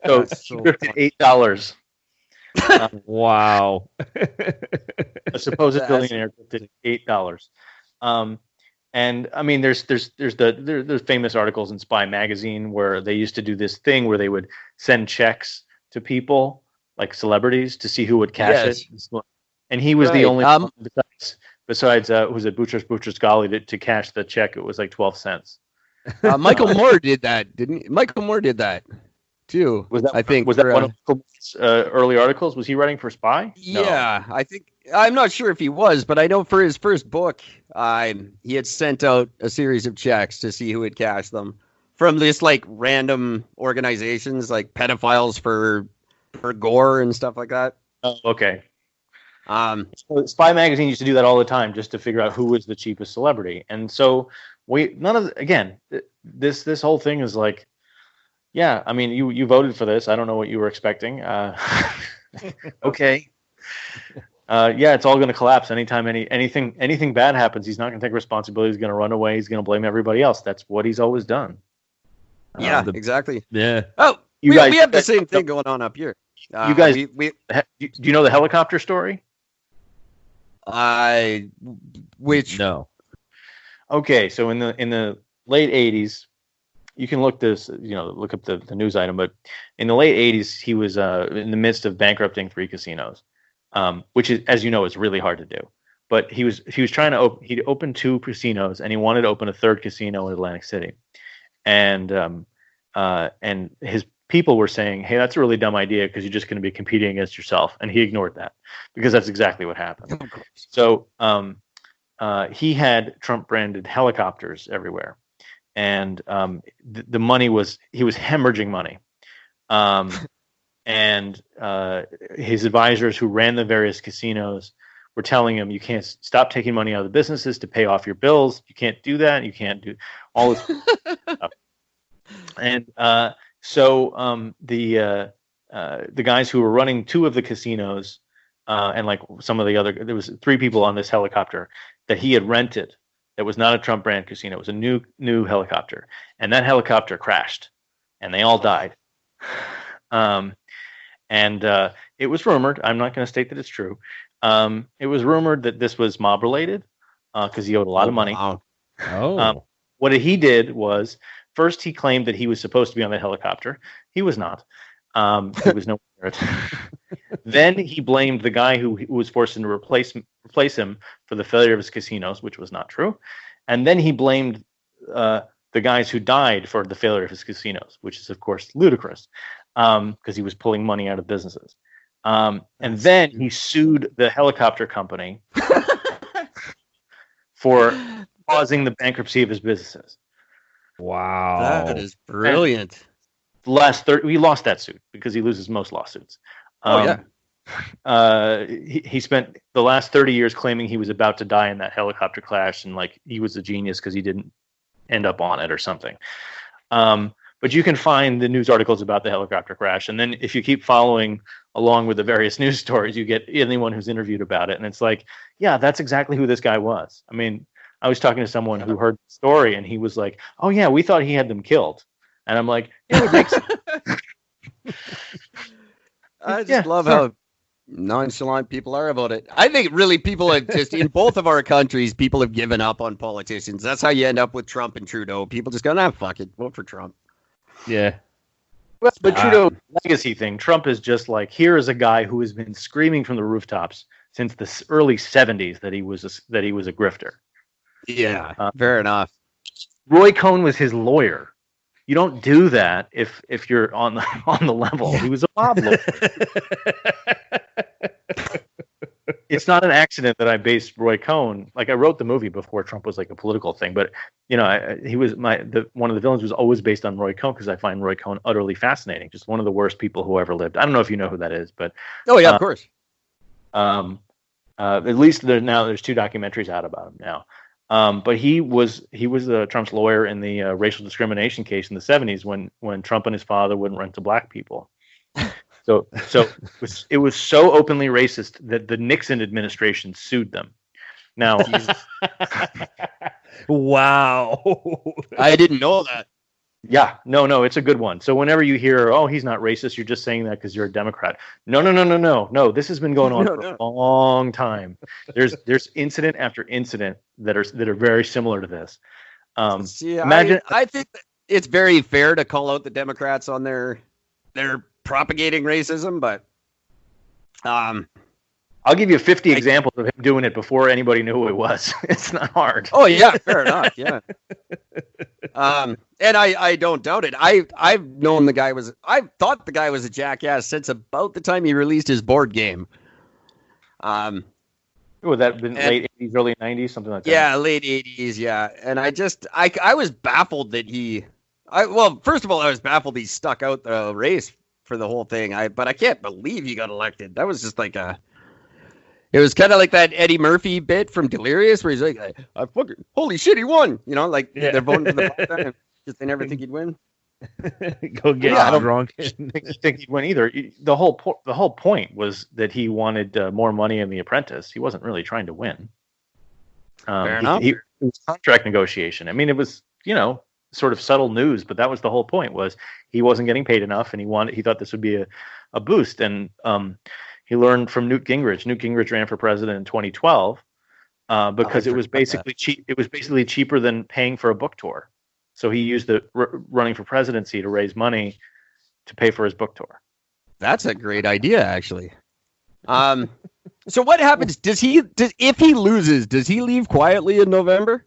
So he grifted $8. Wow. A supposed billionaire grifted $8. And I mean, there's famous articles in Spy magazine where they used to do this thing where they would send checks to people like celebrities to see who would cash it. And he was the only one besides was it Boutros Ghali to cash the check. It was like 12 cents. Michael Moore did that, didn't he? Michael Moore did that too. Was that I think was that one of his early articles? Was he writing for Spy? Yeah, no. I think I'm not sure if he was, but I know for his first book, he had sent out a series of checks to see who would cash them from this like random organizations like pedophiles for gore and stuff like that. Oh, okay. So Spy magazine used to do that all the time just to figure out who was the cheapest celebrity, and so this whole thing is like, yeah, I mean, you voted for this. I don't know what you were expecting. Okay. Yeah, it's all going to collapse anytime anything bad happens. He's not going to take responsibility. He's going to run away. He's going to blame everybody else. That's what he's always done. Yeah, exactly. Yeah. Oh, we have the same thing going on up here. You guys, do you know the helicopter story? Which no. Okay, so in the late 80s, you can look up the news item, but in the late 80s, he was in the midst of bankrupting 3 casinos, which is, as you know, is really hard to do. But he was trying to he'd opened 2 casinos, and he wanted to open a 3rd casino in Atlantic City, and his people were saying, hey, that's a really dumb idea because you're just going to be competing against yourself, and he ignored that because that's exactly what happened. So he had Trump branded helicopters everywhere. And the money he was hemorrhaging money. And his advisors who ran the various casinos were telling him, you can't stop taking money out of the businesses to pay off your bills. You can't do that. You can't do all this stuff. And so the guys who were running 2 of the casinos and like some of the other, there was 3 people on this helicopter that he had rented. It was not a Trump brand casino. It was a new helicopter, and that helicopter crashed, and they all died. And it was rumored. I'm not going to state that it's true. It was rumored that this was mob related because he owed a lot of money. Wow. Oh. What he did was first he claimed that he was supposed to be on the helicopter. He was not. He was no merit. Then he blamed the guy who was forced to replace him for the failure of his casinos, which was not true. And then he blamed the guys who died for the failure of his casinos, which is, of course, ludicrous because he was pulling money out of businesses. And then he sued the helicopter company for causing the bankruptcy of his businesses. Wow. That is brilliant. We lost that suit because he loses most lawsuits. He spent the last 30 years claiming he was about to die in that helicopter crash, and like he was a genius because he didn't end up on it or something. But you can find the news articles about the helicopter crash, and then if you keep following along with the various news stories, you get anyone who's interviewed about it, and it's like, yeah, that's exactly who this guy was. I mean, I was talking to someone who heard the story, and he was like, "Oh yeah, we thought he had them killed," and I'm like, "It would make sense." I just love how nonchalant people are about it. I think really people are just in both of our countries, people have given up on politicians. That's how you end up with Trump and Trudeau. People just go, nah, fuck it, vote for Trump. Yeah. Well, but Trudeau's legacy thing, Trump is just like, here is a guy who has been screaming from the rooftops since the early 70s that he was a grifter. Yeah, fair enough. Roy Cohn was his lawyer. You don't do that if you're on the level. He was a mob lawyer. It's not an accident that I based Roy Cohn. Like, I wrote the movie before Trump was like a political thing, but you know, he was one of the villains was always based on Roy Cohn because I find Roy Cohn utterly fascinating. Just one of the worst people who ever lived. I don't know if you know who that is, but of course. At least there's 2 documentaries out about him now. But he was Trump's lawyer in the racial discrimination case in the 70s when Trump and his father wouldn't rent to black people. So it was so openly racist that the Nixon administration sued them. Now, wow, I didn't know that. Yeah, no, it's a good one. So whenever you hear, "Oh, he's not racist," you're just saying that because you're a Democrat. No. This has been going on for a long time. There's incident after incident that are very similar to this. Imagine. I think it's very fair to call out the Democrats on their propagating racism, but I'll give you 50 examples of him doing it before anybody knew who it was. It's not hard. Oh yeah, fair enough. Yeah. And I don't doubt it. I've known I thought the guy was a jackass since about the time he released his board game. Would that have been late 80s, early 90s, something like that? Yeah, late 80s, yeah. And I was baffled that first of all, I was baffled he stuck out the race for the whole thing. But I can't believe he got elected. That was just like it was kind of like that Eddie Murphy bit from Delirious where he's like, I fucking, holy shit, he won. You know, like they're voting for the president because they never think he'd win. Go get drunk. I don't think he'd win either. The whole point was that he wanted more money in The Apprentice. He wasn't really trying to win. Fair enough. It was contract negotiation. I mean, it was, sort of subtle news, but that was the whole point. Was he wasn't getting paid enough, and he thought this would be a boost. And he learned from Newt Gingrich. Newt Gingrich ran for president in 2012 because it was basically cheap. It was basically cheaper than paying for a book tour. So he used the running for presidency to raise money to pay for his book tour. That's a great idea, actually. So what happens? If he loses, does he leave quietly in November?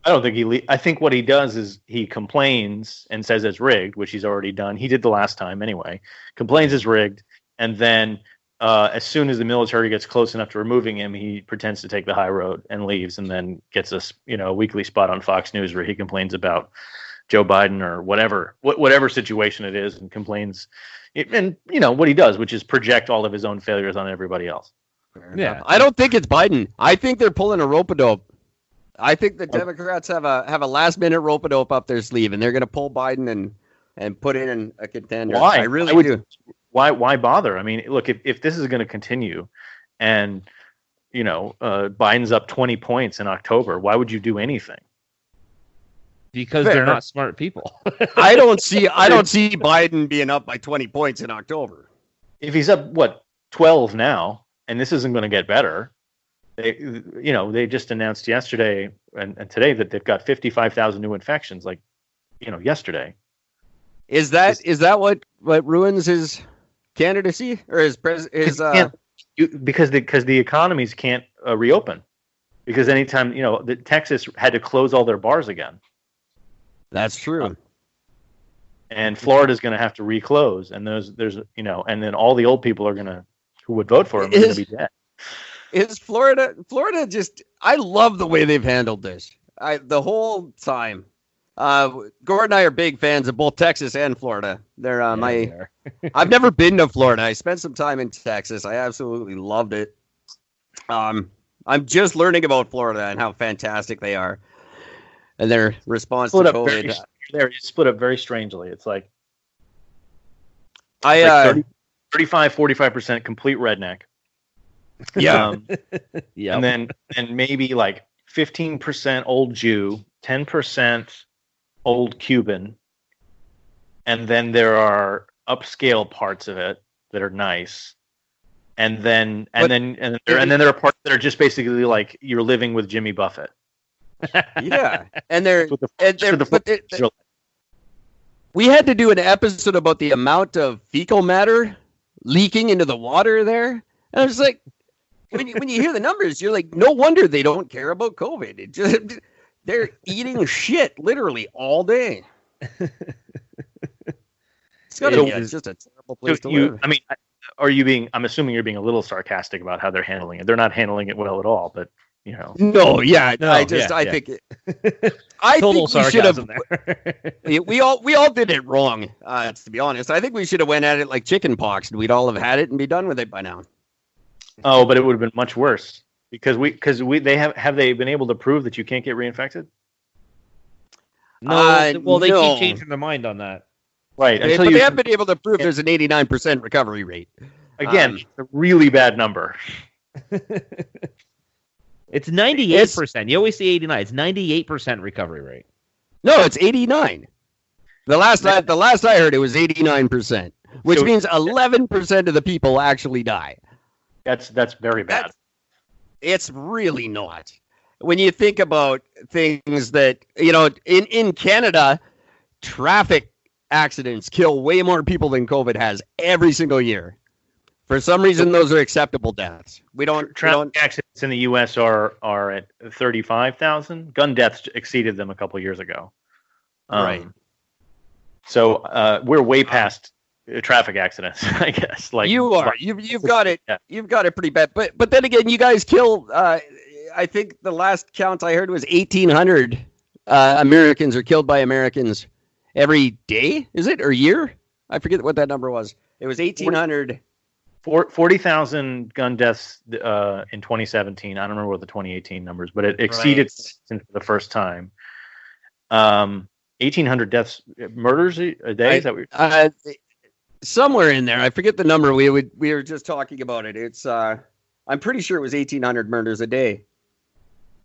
I don't think he I think what he does is he complains and says it's rigged, which he's already done. He did the last time anyway. Complains it's rigged, and then as soon as the military gets close enough to removing him, he pretends to take the high road and leaves, and then gets a weekly spot on Fox News where he complains about Joe Biden or whatever situation it is, and complains. And what he does, which is project all of his own failures on everybody else. Yeah, I don't think it's Biden. I think they're pulling a rope-a-dope. I think the Democrats have a last-minute rope-a-dope up their sleeve, and they're going to pull Biden and put in a contender. Why? I really do. Why bother? I mean, look, if this is going to continue, and Biden's up 20 points in October, why would you do anything? Because they're not smart people. I don't see Biden being up by 20 points in October. If he's up 12 now, and this isn't going to get better. They just announced yesterday and today that they've got 55,000 new infections. Yesterday. Is that what ruins his candidacy or his because the economies can't reopen, because anytime Texas had to close all their bars again. That's true. And Florida's going to have to reclose, and and then all the old people who would vote for him are going to be dead. Is Florida just? I love the way they've handled this. The whole time. Gord and I are big fans of both Texas and Florida. They're I've never been to Florida. I spent some time in Texas. I absolutely loved it. I'm just learning about Florida and how fantastic they are, and their response to COVID. They're split up very strangely. It's like 35-45% complete redneck. Yeah. And then maybe 15% old Jew, 10% old Cuban, and then there are upscale parts of it that are nice, and then there are parts that are just basically like you're living with Jimmy Buffett. Yeah, we had to do an episode about the amount of fecal matter leaking into the water there, and I was like, when you hear the numbers, you're like, no wonder they don't care about COVID. They're eating shit literally all day. It's gotta be just a terrible place to live. I mean, I'm assuming you're being a little sarcastic about how they're handling it. They're not handling it well at all, but No, yeah. No, I think we should have. we all did it wrong. To be honest, I think we should have went at it like chicken pox, and we'd all have had it and be done with it by now. Oh, but it would have been much worse because have they been able to prove that you can't get reinfected? No. Well, they keep changing their mind on that. Right. But they have been able to prove there's an 89% recovery rate. Again, a really bad number. It's 98%. You always say 89. It's 98% recovery rate. No, it's 89. The last I heard, it was 89%, which means 11% of the people actually die. That's very bad. It's really not. When you think about things that, in Canada, traffic accidents kill way more people than COVID has every single year. For some reason, those are acceptable deaths. Traffic accidents in the U.S. are at 35,000. Gun deaths exceeded them a couple years ago. Right. So we're way past traffic accidents, I guess. Like you are. You've got it. Yeah. You've got it pretty bad. But then again, you guys kill. I think the last count I heard was 1,800 Americans are killed by Americans every day. Is it or year? I forget what that number was. It was 1,800. 40,000 gun deaths in 2017. I don't remember what the 2018 numbers, but it exceeded for the first time. 1,800 deaths, murders a day. Is that what somewhere in there? I forget the number. We were just talking about it. It's I'm pretty sure it was 1,800 murders a day.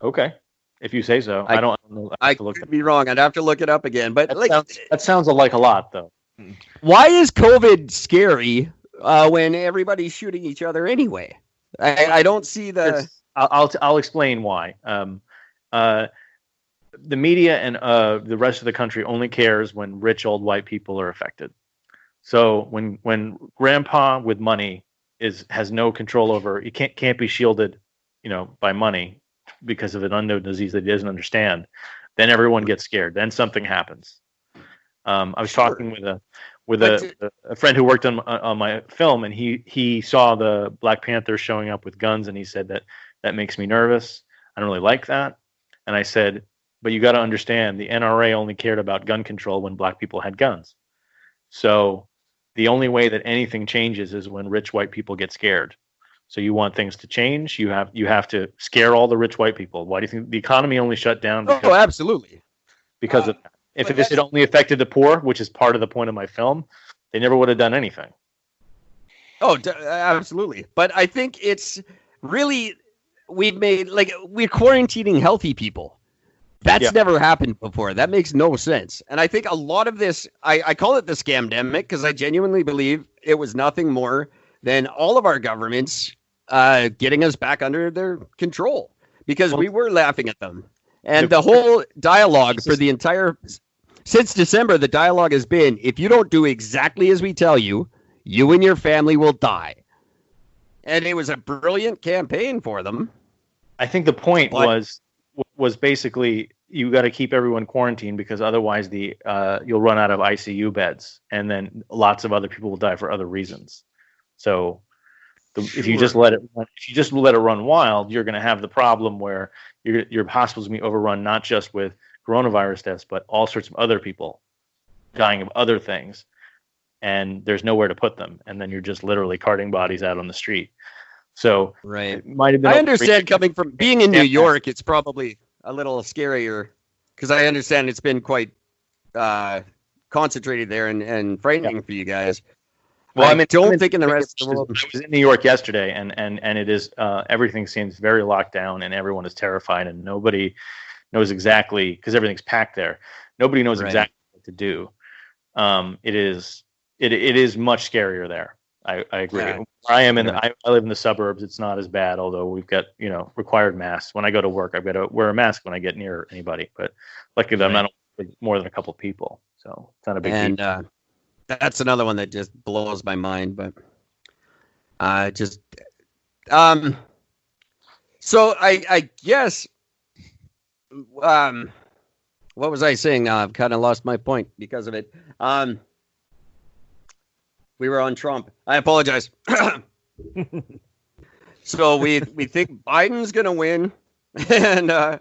Okay, if you say so. I don't know. I could be wrong. I'd have to look it up again. But that sounds like a lot, though. Why is COVID scary when everybody's shooting each other anyway? I don't see the. I'll explain why. The media and the rest of the country only cares when rich old white people are affected. So when grandpa with money has no control over, he can't be shielded, by money because of an unknown disease that he doesn't understand, then everyone gets scared. Then something happens. I was talking with a friend who worked on my film, and he saw the Black Panther showing up with guns, and he said that makes me nervous. I don't really like that. And I said, but you got to understand, the NRA only cared about gun control when black people had guns. So the only way that anything changes is when rich white people get scared. So you want things to change, you have to scare all the rich white people. Why do you think the economy only shut down? Absolutely. Because of that. If this had only affected the poor, which is part of the point of my film, they never would have done anything. Oh, absolutely. But I think it's really, we're quarantining healthy people. That's never happened before. That makes no sense. And I think a lot of this, I call it the scamdemic because I genuinely believe it was nothing more than all of our governments getting us back under their control because we were laughing at them. And the whole dialogue since December, the dialogue has been, if you don't do exactly as we tell you, you and your family will die. And it was a brilliant campaign for them. I think the point was basically you got to keep everyone quarantined because otherwise you'll run out of ICU beds, and then lots of other people will die for other reasons. So if you just let it run wild, you're going to have the problem where your hospitals will be overrun not just with coronavirus deaths, but all sorts of other people dying of other things, and there's nowhere to put them, and then you're just literally carting bodies out on the street. So right, might have been. I understand coming from being in New York, it's probably a little scarier because I understand it's been quite concentrated there and frightening for you guys. Well, I don't think in the rest of the world. I was in New York yesterday, and it is everything seems very locked down, and everyone is terrified, and nobody knows exactly because everything's packed there. Nobody knows exactly what to do. It is much scarier there. I agree. Yeah. I live in the suburbs. It's not as bad, although we've got required masks. When I go to work, I've got to wear a mask when I get near anybody. But luckily, I'm not with more than a couple of people, so it's not a big deal. That's another one that just blows my mind. But so I guess what was I saying? I've kind of lost my point because of it. We were on Trump. I apologize. So we think Biden's gonna win, and I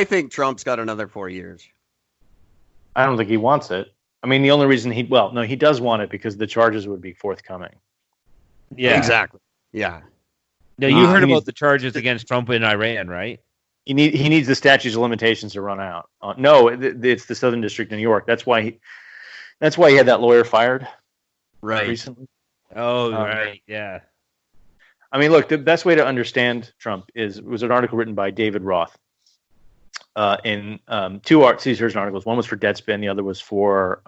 think Trump's got another 4 years. I don't think he wants it. I mean, the only reason he does want it because the charges would be forthcoming. Yeah, exactly. Yeah. No, you heard about the charges against Trump in Iran, right? He needs the statutes of limitations to run out. No, it's the Southern District of New York. That's why he had that lawyer fired. Right. Recently. Oh, right. Yeah. I mean, look, the best way to understand Trump was an article written by David Roth. in two art Caesar's articles. One was for Deadspin, the other was for